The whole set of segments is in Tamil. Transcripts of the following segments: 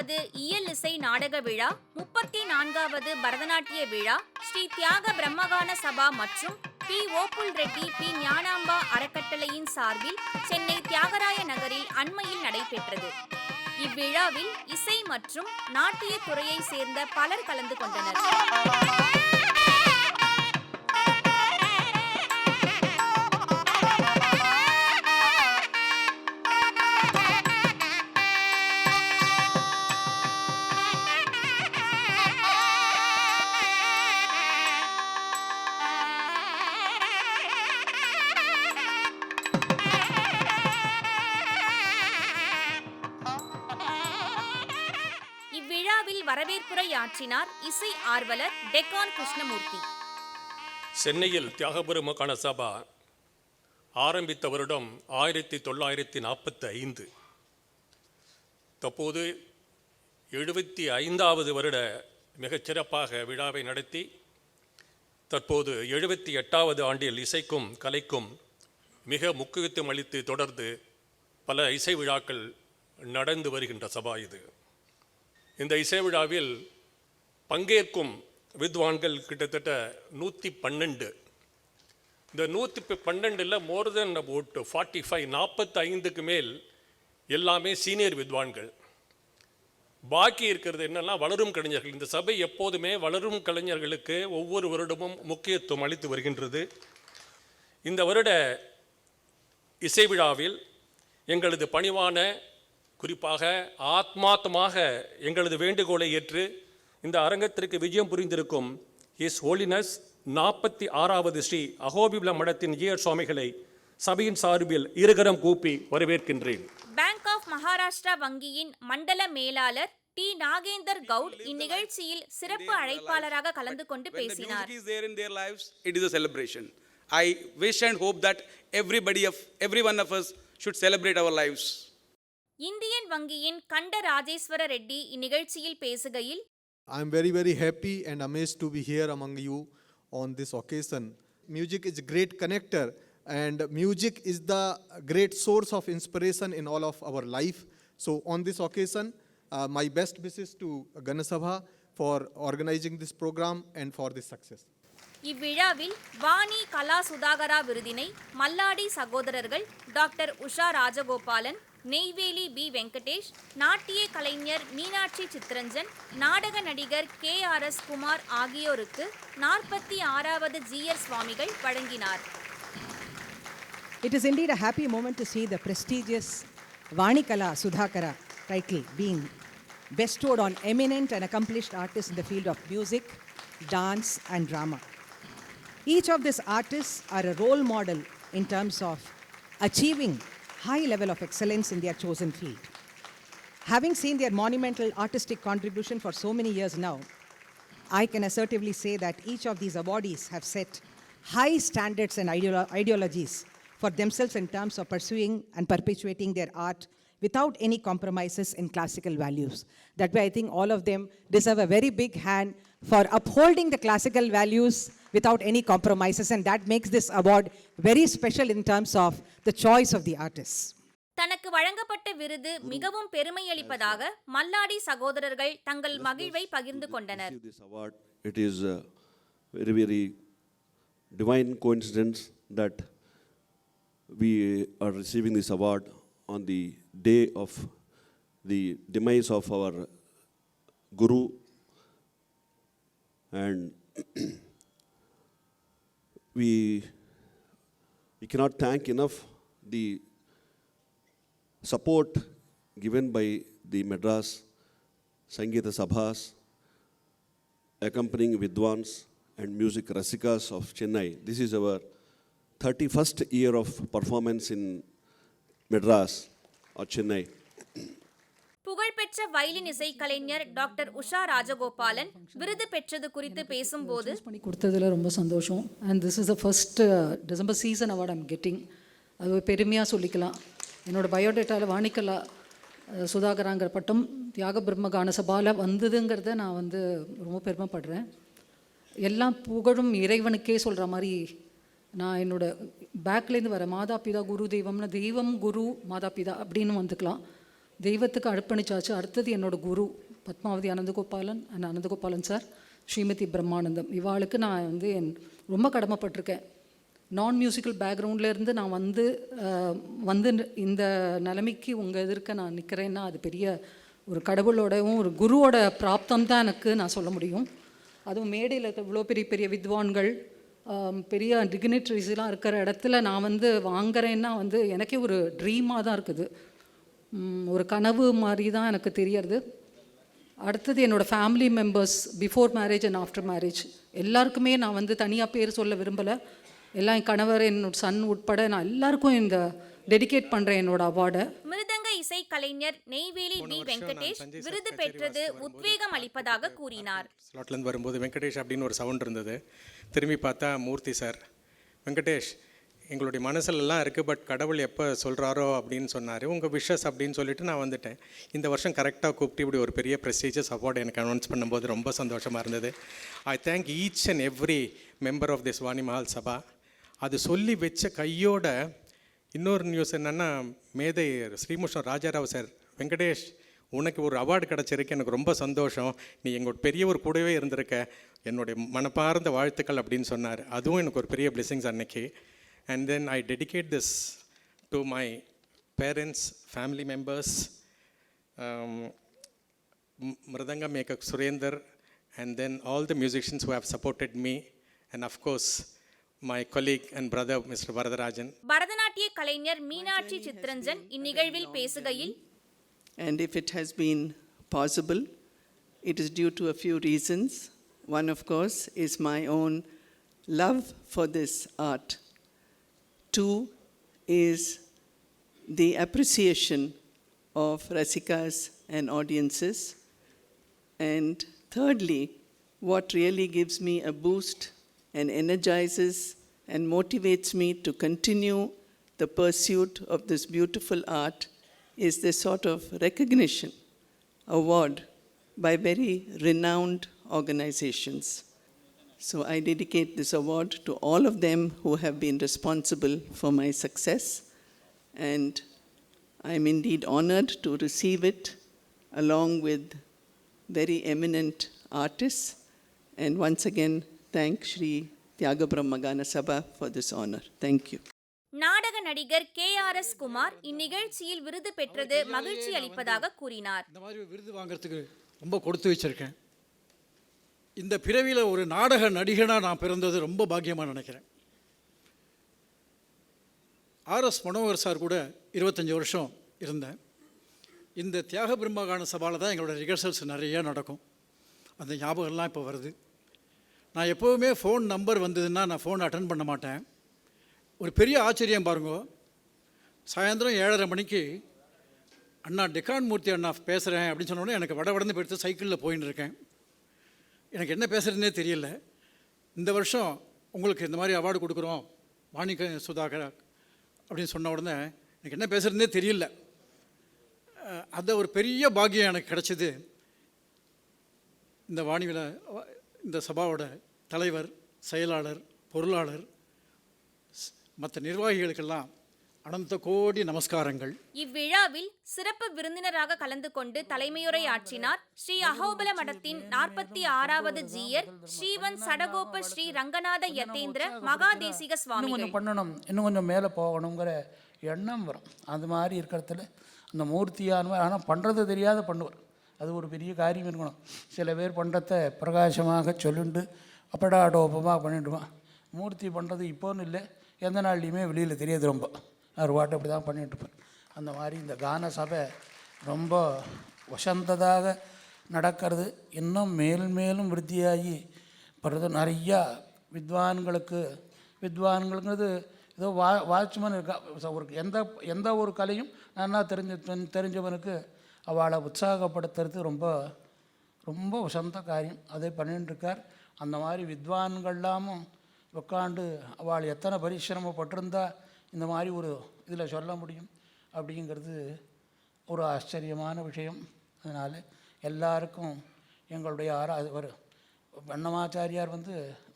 17வது இயல் இசை நாடக விழா, 34வது பரதநாட்டிய விழா ஸ்ரீ தியாக பிரம்மகான சபா மற்றும் பி. ஓபுல் ரெட்டி பி. ஞானாம்பா அறக்கட்டளையின் சார்பில் சென்னை தியாகராய நகரில் அண்மையில் நடைபெற்றது. இவ்விழாவில் இசை மற்றும் நாட்டிய துறையை சேர்ந்த பலர் கலந்து கொண்டனர். இவ்விழாவில் வரவேற்புரையாற்றினார் இசை ஆர்வலர் டெக்கான் கிருஷ்ணமூர்த்தி. சென்னையில் தியாகபெருமகான சபா ஆரம்பித்த வருடம் 1945. தற்போது 75வது வருட மிகச்சிறப்பாக விழாவை நடத்தி தற்போது 78வது ஆண்டில் இசைக்கும் கலைக்கும் மிக முக்கியத்துவம் அளித்து தொடர்ந்து பல இசை விழாக்கள் நடந்து வருகின்ற சபா இது. இந்த இசை விழாவில் பங்கேற்கும் வித்வான்கள் கிட்டத்தட்ட 112. இந்த 112ல் மோர் தென் அபவுட் 45 மேல் எல்லாமே சீனியர் வித்வான்கள். பாக்கி இருக்கிறது என்னென்னா வளரும் கலைஞர்கள். இந்த சபை எப்போதுமே வளரும் கலைஞர்களுக்கு ஒவ்வொரு வருடமும் முக்கியத்துவம் அளித்து வருகின்றது. இந்த வருட இசை விழாவில் எங்களது பணிவான, குறிப்பாக ஆத்மார்த்தமாக எங்களது வேண்டுகோளை ஏற்று இந்த அரங்கத்திற்கு விஜயம் புரிந்திருக்கும் ஹிஸ் ஹோலினஸ் 46வது ஸ்ரீ அகோபில மடத்தின் ஜிஆர் சுவாமிகளை சபையின் சார்பில் இருகரம் கூப்பி வரவேற்கின்றேன். பேங்க் ஆஃப் மகாராஷ்டிரா வங்கியின் மண்டல மேலாளர் டி. நாகேந்தர் கவுட் இந்நிகழ்ச்சியில் சிறப்பு அழைப்பாளராக கலந்து கொண்டு பேசினார். It is a celebration. I wish and hope that every one of us should celebrate our lives. Indian வங்கியின் கண்ட ராஜேஸ்வர ரெட்டி இந்நிகழ்ச்சியில் பேசுகையில், I am very, very happy and amazed to be here among you on this occasion. Music is a great connector and music is the great source of inspiration in all of our life. So on this occasion, my best wishes to Ganasabha for organizing this program and for this success. இவ்விழாவில் வாணி கலா சுதாகரா விருதினை மல்லாடி சகோதரர்கள் டாக்டர் உஷா ராஜகோபாலன், நெய்வேலி பி. வெங்கடேஷ், நாட்டிய கலைஞர் மீனாட்சி சித்ரஞ்சன், நாடக நடிகர் KRS குமார் ஆகியோருக்கு 46வது ஜிஆர் சுவாமிகள் வழங்கினார். It is indeed a happy moment to see the prestigious Vanikala Sudhakara title being bestowed on eminent and accomplished artists in the field of music, dance and drama. Each of these artists are a role model in terms of achieving high level of excellence in their chosen field. Having seen their monumental artistic contribution for so many years now, I can assertively say that each of these awardees have set high standards and ideologies for themselves in terms of pursuing and perpetuating their art without any compromises in classical values. That way, I think all of them deserve a very big hand for upholding the classical values without any compromises, and that makes this award very special in terms of the choice of the artists. தனக்கு வழங்கப்பட்ட விருது மிகவும் பெருமையளிப்பதாக மல்லாடி சகோதரர்கள் தங்கள் மகிழ்வை பகிர்ந்து கொண்டனர். It is a very, very divine coincidence that we are receiving this award on the day of the demise of our Guru, and we cannot thank enough the support given by the Madras Sangeeta Sabhas, accompanying Vidwans and music rasikas of Chennai. This is our 31st year of performance in Madras or Chennai. புகழ்பெற்ற வயலின் இசைக்கலைஞர் டாக்டர் உஷா ராஜகோபாலன் விருது பெற்றது குறித்து பேசும்போது, பண்ணி கொடுத்ததில் ரொம்ப சந்தோஷம். And this is the first December season award I'm getting. அது பெருமையாக சொல்லிக்கலாம். என்னோடய பயோடேட்டாவில் வாணிக்கலா சுதாகராங்கிற பட்டம் தியாக பிரம்மகான சபாவில் வந்ததுங்கிறத நான் ரொம்ப பெருமைப்படுறேன். எல்லா புகழும் இறைவனுக்கே சொல்கிற மாதிரி நான் என்னோடய பேக்லேருந்து வர மாதா பிதா குரு தெய்வம்னா தெய்வம் குரு மாதா பிதா அப்படின்னு வந்துக்கலாம். தெய்வத்துக்கு அர்ப்பணிச்சாச்சு. அடுத்தது என்னோட குரு பத்மாவதி அனந்தகோபாலன் சார், ஸ்ரீமதி பிரம்மானந்தம், இவாளுக்கு நான் வந்து ரொம்ப கடமைப்பட்டிருக்கேன். நான் மியூசிக்கல் பேக்ரவுண்ட்லேருந்து நான் வந்து இந்த நிலைமைக்கு உங்கள் எதிர்க்க நான் நிற்கிறேன்னா அது பெரிய ஒரு கடவுளோடவும் ஒரு குருவோட பிராப்தம் தான் எனக்கு நான் சொல்ல முடியும். அதுவும் மேடையில் இருக்க இவ்வளோ பெரிய பெரிய வித்வான்கள், பெரிய டிக்னிட்ரிஸ்லாம் இருக்கிற இடத்துல நான் வந்து வாங்குறேன்னா வந்து எனக்கே ஒரு ட்ரீமாக தான் இருக்குது, ஒரு கனவு மாதிரி தான் எனக்கு தெரியறது. அடுத்தது என்னோடய family members, before marriage and after marriage எல்லாருக்குமே நான் வந்து தனியாக பேர் சொல்ல விரும்பலை. எல்லாம் என் கணவர், என்னோட சன் உட்பட நான் எல்லாருக்கும் இந்த டெடிகேட் பண்ணுறேன் என்னோட அவார்டை. மிருதங்க இசை கலைஞர் நெய்வேலி டி வெங்கடேஷ் விருது பெற்றது உத்வேகம் அளிப்பதாக கூறினார். ஸ்லாட்லேருந்து வரும்போது வெங்கடேஷ் அப்படின்னு ஒரு சவுண்ட் இருந்தது. திரும்பி பார்த்தா மூர்த்தி சார். வெங்கடேஷ், எங்களுடைய மனசுலலாம் இருக்குது, பட் கடவுள் எப்போ சொல்கிறாரோ அப்படின்னு சொன்னார். உங்கள் விஷஸ் அப்படின்னு சொல்லிட்டு நான் வந்துட்டேன். இந்த வருஷம் கரெக்டாக கூப்பிட்டு இப்படி ஒரு பெரிய ப்ரெஸ்டீஜியஸ் அவார்டு எனக்கு அனௌன்ஸ் பண்ணும்போது ரொம்ப சந்தோஷமாக இருந்தது. I thank each and every member of this Vani Mahal Sabha. அது சொல்லி வச்ச கையோட இன்னொரு நியூஸ் என்னென்னா, மேதை ஸ்ரீமுஷ்ணம் ராஜாராவ் சார், வெங்கடேஷ் உனக்கு ஒரு அவார்டு கிடச்சிருக்கு, எனக்கு ரொம்ப சந்தோஷம், நீ எங்களோட பெரியவர் கூடவே இருந்திருக்க, என்னுடைய மனப்பார்ந்த வாழ்த்துக்கள் அப்படின்னு சொன்னார். அதுவும் எனக்கு ஒரு பெரிய பிளெஸிங்ஸ் அன்னைக்கு. And then I dedicate this to my parents, family members, Mridanga Mekak Surender, and then all the musicians who have supported me, and of course my colleague and brother Mr. Varadarajan. பரதநாட்டிய கலைஞர் மீனாட்சி சித்ரஞ்சன் இந்நிகழ்வில் பேசுகையில், and if it has been possible, it is due to a few reasons. One, of course, is my own love for this art. Two is the appreciation of rasikas and audiences. And thirdly, what really gives me a boost and energizes and motivates me to continue the pursuit of this beautiful art is this sort of recognition, award by very renowned organizations. So I dedicate this award to all of them who have been responsible for my success, and I am indeed honored to receive it along with very eminent artists, and once again thank Shri Tyaga Brahmagana Sabha for this honor. Thank you. நாடக நடிகர் KRS குமார் இந்நிகழ்ச்சியில் விருது பெற்றது மகிழ்ச்சி அளிப்பதாக கூறினார். இந்த மாதிரி விருது வாங்குறதுக்கு ரொம்ப கொடுத்து வச்சிருக்கேன். இந்த பிறவியில் ஒரு நாடக நடிகனாக நான் பிறந்தது ரொம்ப பாக்கியமாக நினைக்கிறேன். RS மனோகர் சார் கூட 25 வருஷம் இருந்தேன். இந்த தியாக பிரம்மகான சபாவில் தான் எங்களோட ரிஹர்சல்ஸ் நிறையா நடக்கும். அந்த ஞாபகம்லாம் இப்போ வருது. நான் எப்போவுமே ஃபோன் நம்பர் வந்ததுன்னா நான் ஃபோன் அட்டன் பண்ண மாட்டேன். ஒரு பெரிய ஆச்சரியம் பாருங்க, சாயந்தரம் 7:30 மணிக்கு அண்ணா டெக்கான் மூர்த்தி அண்ணா பேசுகிறேன் அப்படின்னு சொன்னோன்னே எனக்கு வடவடந்து போயிடுத்து. சைக்கிளில் போயின்னு இருக்கேன், எனக்கு என்ன பேசுகிறதுனே தெரியல. இந்த வருஷம் உங்களுக்கு இந்த மாதிரி அவார்டு கொடுக்குறோம் வாணி சுதாகர் அப்படின்னு சொன்ன உடனே எனக்கு என்ன பேசுகிறதுனே தெரியல. அந்த ஒரு பெரிய பாக்கியம் எனக்கு கிடச்சிது. இந்த வாணிவில் இந்த சபாவோட தலைவர், செயலாளர், பொருளாளர், மற்ற நிர்வாகிகளுக்கெல்லாம் அனந்த கோடி நமஸ்காரங்கள். இவ்விழாவில் சிறப்பு விருந்தினராக கலந்து கொண்டு தலைமையுரை ஆற்றினார் ஸ்ரீ அகோபல மடத்தின் 46வது ஜீயர் ஸ்ரீவன் சடகோப ஸ்ரீ ரங்கநாத யதேந்திர மகாதேசிக சுவாமிகள். பண்ணணும், இன்னும் கொஞ்சம் மேலே போகணுங்கிற எண்ணம் வரும். அது மாதிரி இருக்கிறதுல அந்த மூர்த்தியானவர் ஆனால் பண்ணுறது தெரியாத பண்ணுவார். அது ஒரு பெரிய காரியம் இருக்கணும். சில பேர் பண்ணுறத பிரகாசமாக சொல்லிண்டு அப்படாடோப்பமாக பண்ணிவிடுவான். மூர்த்தி பண்ணுறது இப்போன்னு இல்லை, எந்த நாள்லையுமே வெளியில் தெரியாது. ரொம்ப அவர் பாட்டு அப்படி தான் பண்ணிகிட்ருப்பார். அந்த மாதிரி இந்த கான சபை ரொம்ப வசந்ததாக நடக்கிறது. இன்னும் மேல் மேலும் விருத்தியாகி பிறகு நிறையா வித்வான்களுங்கிறது ஏதோ வாட்ச்மேன் இருக்கா, ஒரு எந்த ஒரு கலையும் நல்லா தெரிஞ்சவனுக்கு அவளை உற்சாகப்படுத்துறது ரொம்ப ரொம்ப வசந்த காரியம். அதை பண்ணிட்டுருக்கார். அந்த மாதிரி வித்வான்கள்லாமும் உட்காண்டு அவள் எத்தனை பரிசிரமப்பட்டிருந்தா இந்த மாதிரி ஒரு இதில் சொல்ல முடியும் அப்படிங்கிறது ஒரு ஆச்சரியமான விஷயம். அதனால் எல்லாருக்கும் எங்களுடைய ஒரு வண்ணமாச்சாரியார்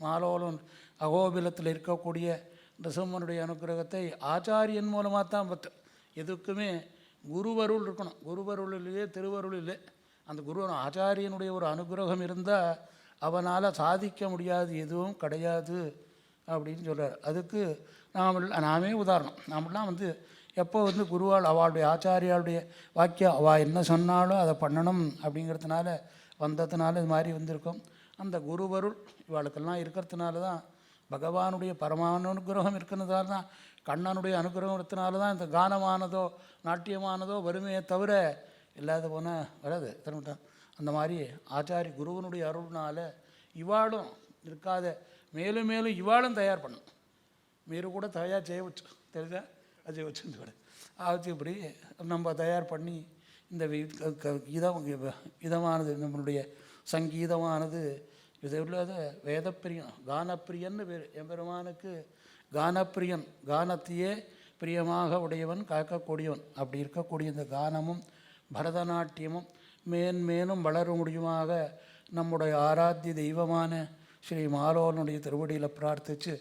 மாலோலம் அகோபிலத்தில் இருக்கக்கூடிய நிருசிம்மனுடைய அனுகிரகத்தை ஆச்சாரியன் மூலமாக தான் எதுக்குமே குருவருள் இருக்கணும். குருவருள் இல்லையே திருவருள் இல்லை. அந்த குரு ஆச்சாரியனுடைய ஒரு அனுகிரகம் இருந்தால் அவனால் சாதிக்க முடியாது எதுவும் கிடையாது அப்படின்னு சொல்கிறார். அதுக்கு நாமே உதாரணம். நாமெல்லாம் எப்போ குருவால் அவளுடைய ஆச்சாரியாளுடைய வாக்கியம் அவள் என்ன சொன்னாலும் அதை பண்ணணும் அப்படிங்கிறதுனால வந்ததுனால இது மாதிரி வந்திருக்கோம். அந்த குருவருள் இவாளுக்கெல்லாம் இருக்கிறதுனால தான் பகவானுடைய பரமானுகிரகம் இருக்கிறதுனால தான் கண்ணனுடைய அனுகிரகம் இருக்கிறதுனால தான் இந்த கானமானதோ நாட்டியமானதோ வறுமையை தவிர இல்லாத போனால் வராது. திரும்பிட்டான் அந்த மாதிரி ஆச்சாரி குருவனுடைய அருள்னால் இவாளும் இருக்காத மேலும் மேலும் இவாளும் தயார் பண்ணும். மீறு கூட தயார் செய்யవచ్చు தெரிஞ்சா அது வச்சுருந்து கூட ஆச்சு. இப்படி நம்ம தயார் பண்ணி இந்த இதமானது நம்மளுடைய சங்கீதமானது இது இல்லாத வேதப்பிரியன் கானப்பிரியன்னு பேர். எம்பெருமானுக்கு கானப்பிரியன், கானத்தையே பிரியமாக உடையவன், காக்கக்கூடியவன். அப்படி இருக்கக்கூடிய இந்த கானமும் பரதநாட்டியமும் மேன்மேலும் வளர முடியுமாக நம்முடைய ஆராத்திய தெய்வமான ஸ்ரீ மாலோனுடைய திருவடியில் பிரார்த்தித்து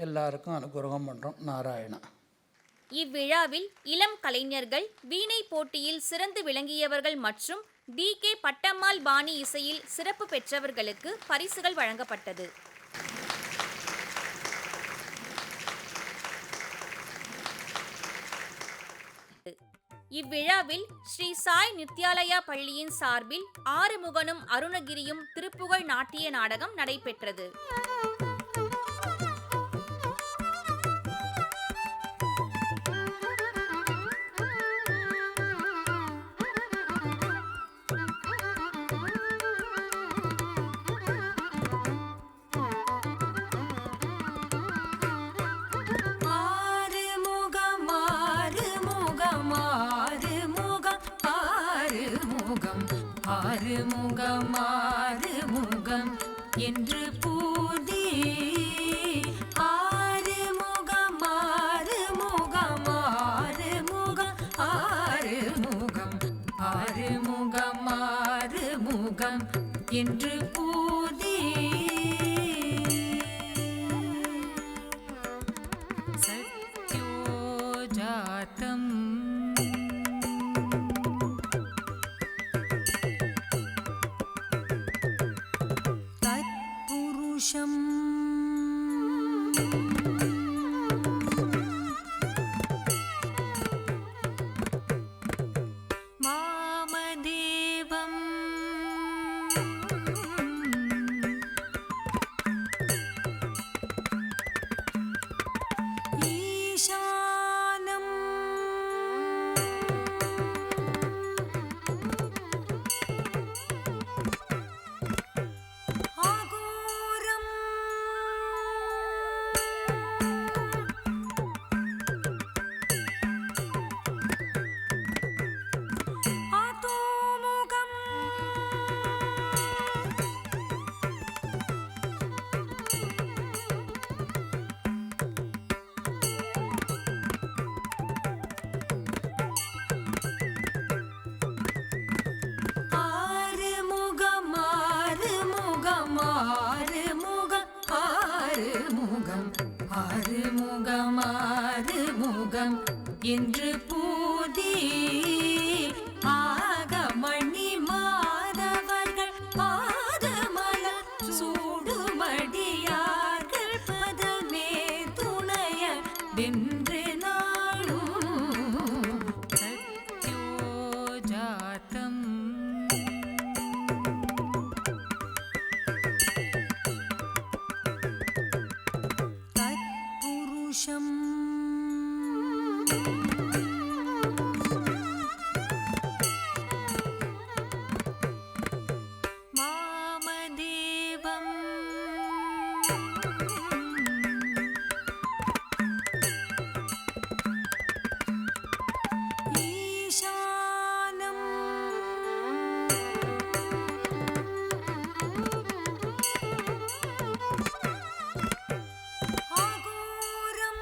எல்லாருக்கும் அனுகிரகம் பண்ணுறோம். நாராயணா. இவ்விழாவில் இளம் கலைஞர்கள், வீணை போட்டியில் சிறந்து விளங்கியவர்கள் மற்றும் DK பட்டம்மாள் பாணி இசையில் சிறப்பு பெற்றவர்களுக்கு பரிசுகள் வழங்கப்பட்டது. இவ்விழாவில் ஸ்ரீ சாய் நித்யாலயா பள்ளியின் சார்பில் ஆறுமுகனும் அருணகிரியும் திருப்புகழ் நாட்டிய நாடகம் நடைபெற்றது. ஆறுமுகம் ஆறுமுகம் என்று பூதி ஆறுமுகம் ஆறுமுகம் ஆறுமுகம் ஆறுமுகம் ஆறுமுகம் ஆறுமுகம் என்று பூதி சத்யோஜாதம் வாமதேவம் ஈசானம் ஆகோரம் ஆதோமுகம் ஆறுமுகம் ஆறுமுகம் ஆறுமுகம் ஆறுமுகம் ஆறுமுகம் ஆறுமுகம் என்று பூதி ஆகமணி மாதவர்கள் பாதமலர் சூடுமடியார்கள் பதமே துணைய வென்று நாளும் சத்யோஜாதம் தத்புருஷம் வாமதேவம் ஈசானம் ஆகோரம்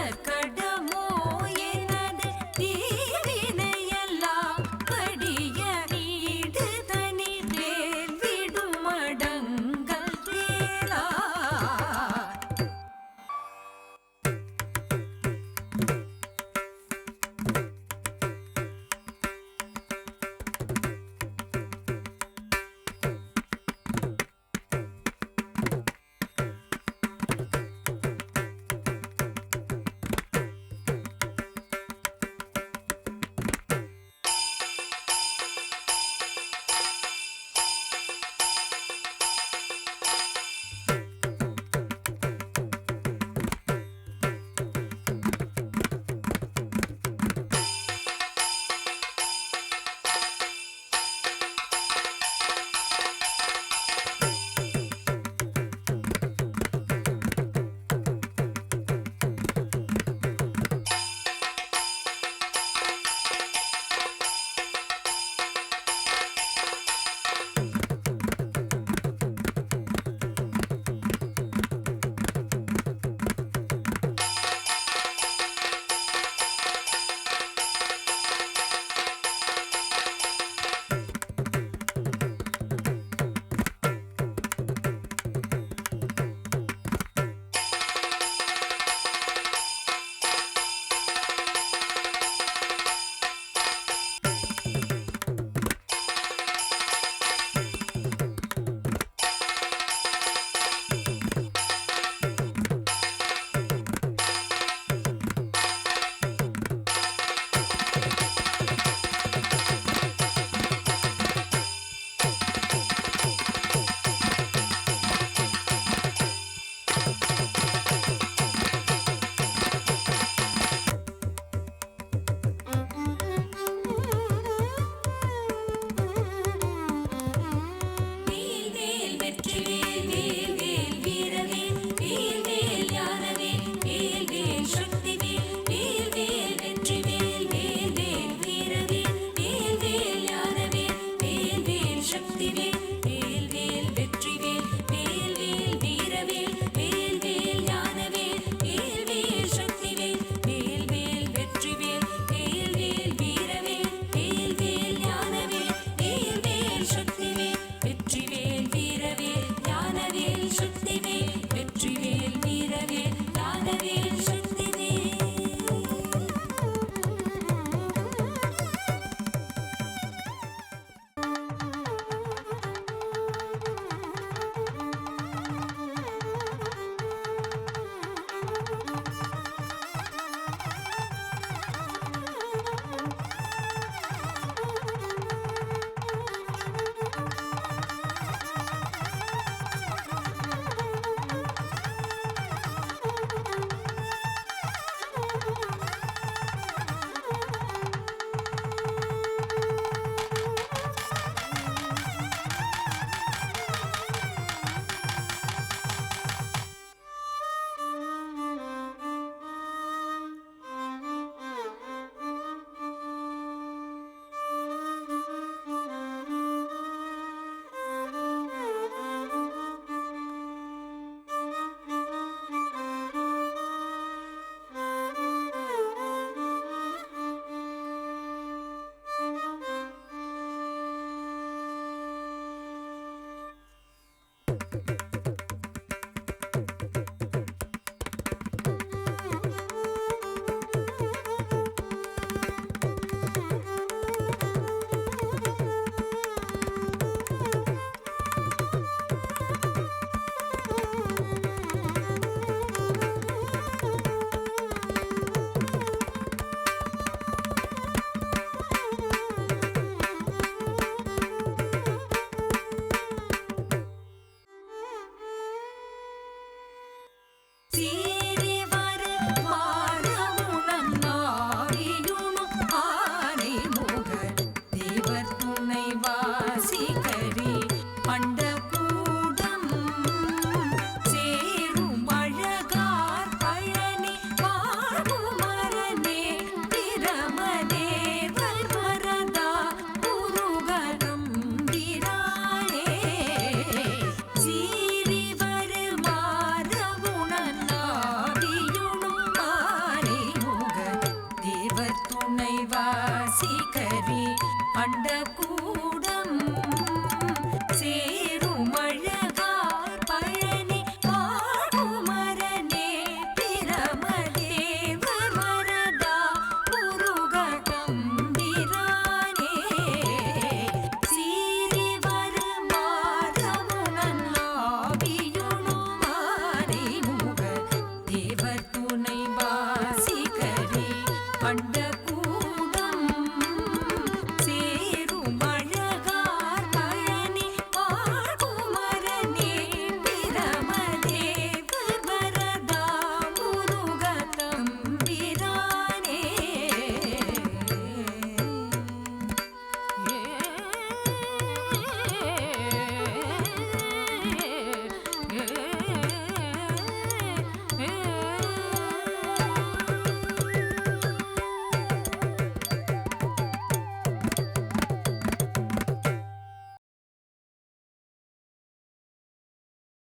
கற்க